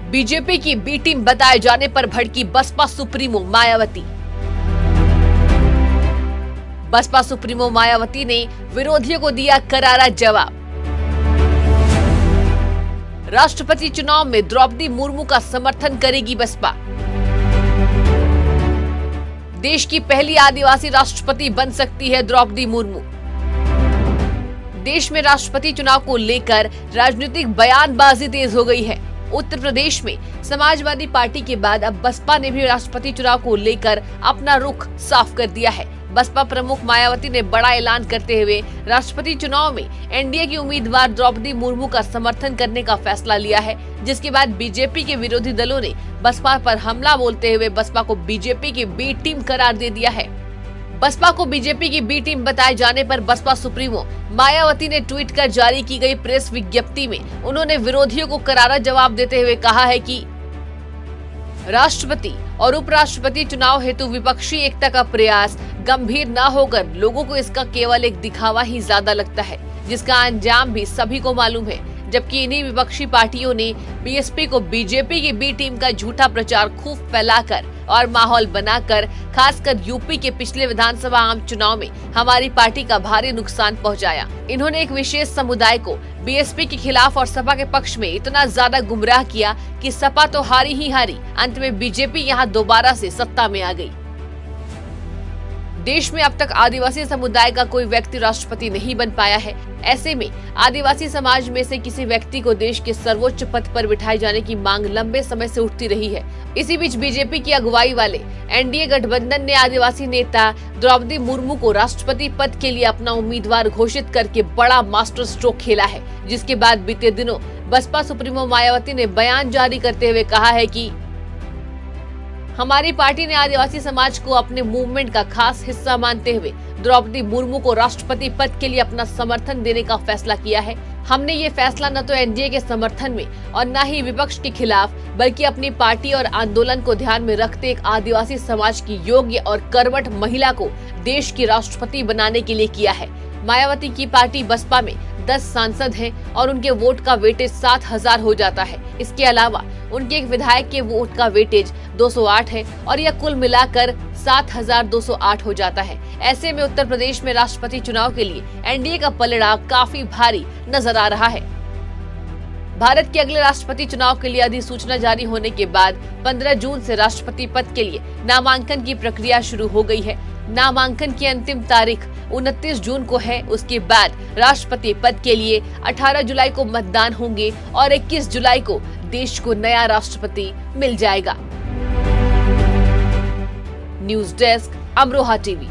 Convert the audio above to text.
BJP की B team बताए जाने पर भड़की बसपा सुप्रीमो मायावती। बसपा सुप्रीमो मायावती ने विरोधियों को दिया करारा जवाब। राष्ट्रपति चुनाव में द्रौपदी मुर्मू का समर्थन करेगी बसपा। देश की पहली आदिवासी राष्ट्रपति बन सकती है द्रौपदी मुर्मू। देश में राष्ट्रपति चुनाव को लेकर राजनीतिक बयानबाजी तेज हो गई है। उत्तर प्रदेश में समाजवादी पार्टी के बाद अब बसपा ने भी राष्ट्रपति चुनाव को लेकर अपना रुख साफ कर दिया है। बसपा प्रमुख मायावती ने बड़ा ऐलान करते हुए राष्ट्रपति चुनाव में एनडीए की उम्मीदवार द्रौपदी मुर्मू का समर्थन करने का फैसला लिया है, जिसके बाद बीजेपी के विरोधी दलों ने बसपा पर हमला बोलते हुए बसपा को बीजेपी की बी टीम करार दे दिया है। बसपा को बीजेपी की बी टीम बताए जाने पर बसपा सुप्रीमो मायावती ने ट्वीट कर जारी की गई प्रेस विज्ञप्ति में उन्होंने विरोधियों को करारा जवाब देते हुए कहा है कि राष्ट्रपति और उपराष्ट्रपति चुनाव हेतु विपक्षी एकता का प्रयास गंभीर न होकर लोगों को इसका केवल एक दिखावा ही ज्यादा लगता है, जिसका अंजाम भी सभी को मालूम है। जबकि इन्हीं विपक्षी पार्टियों ने बीएसपी को बीजेपी की बी टीम का झूठा प्रचार खूब फैलाकर और माहौल बनाकर खासकर यूपी के पिछले विधानसभा आम चुनाव में हमारी पार्टी का भारी नुकसान पहुंचाया। इन्होंने एक विशेष समुदाय को बीएसपी के खिलाफ और सपा के पक्ष में इतना ज्यादा गुमराह किया कि सपा तो हारी ही हारी, अंत में बीजेपी यहां दोबारा से सत्ता में आ गई। देश में अब तक आदिवासी समुदाय का कोई व्यक्ति राष्ट्रपति नहीं बन पाया है। ऐसे में आदिवासी समाज में से किसी व्यक्ति को देश के सर्वोच्च पद पर बिठाए जाने की मांग लंबे समय से उठती रही है। इसी बीच बीजेपी की अगुवाई वाले एनडीए गठबंधन ने आदिवासी नेता द्रौपदी मुर्मू को राष्ट्रपति पद के लिए अपना उम्मीदवार घोषित करके बड़ा मास्टर स्ट्रोक खेला है, जिसके बाद बीते दिनों बसपा सुप्रीमो मायावती ने बयान जारी करते हुए कहा है कि हमारी पार्टी ने आदिवासी समाज को अपने मूवमेंट का खास हिस्सा मानते हुए द्रौपदी मुर्मू को राष्ट्रपति पद के लिए अपना समर्थन देने का फैसला किया है। हमने ये फैसला न तो एनडीए के समर्थन में और न ही विपक्ष के खिलाफ, बल्कि अपनी पार्टी और आंदोलन को ध्यान में रखते एक आदिवासी समाज की योग्य और कर्मठ महिला को देश की राष्ट्रपति बनाने के लिए किया है। मायावती की पार्टी बसपा में 10 सांसद हैं और उनके वोट का वेटेज 7000 हो जाता है। इसके अलावा उनके एक विधायक के वोट का वेटेज 208 है और यह कुल मिलाकर 7208 हो जाता है। ऐसे में उत्तर प्रदेश में राष्ट्रपति चुनाव के लिए एनडीए का पलड़ा काफी भारी नजर आ रहा है। भारत के अगले राष्ट्रपति चुनाव के लिए अधिसूचना जारी होने के बाद 15 जून से राष्ट्रपति पद के लिए नामांकन की प्रक्रिया शुरू हो गई है। नामांकन की अंतिम तारीख 29 जून को है। उसके बाद राष्ट्रपति पद के लिए 18 जुलाई को मतदान होंगे और 21 जुलाई को देश को नया राष्ट्रपति मिल जाएगा। News desk, Amroha TV.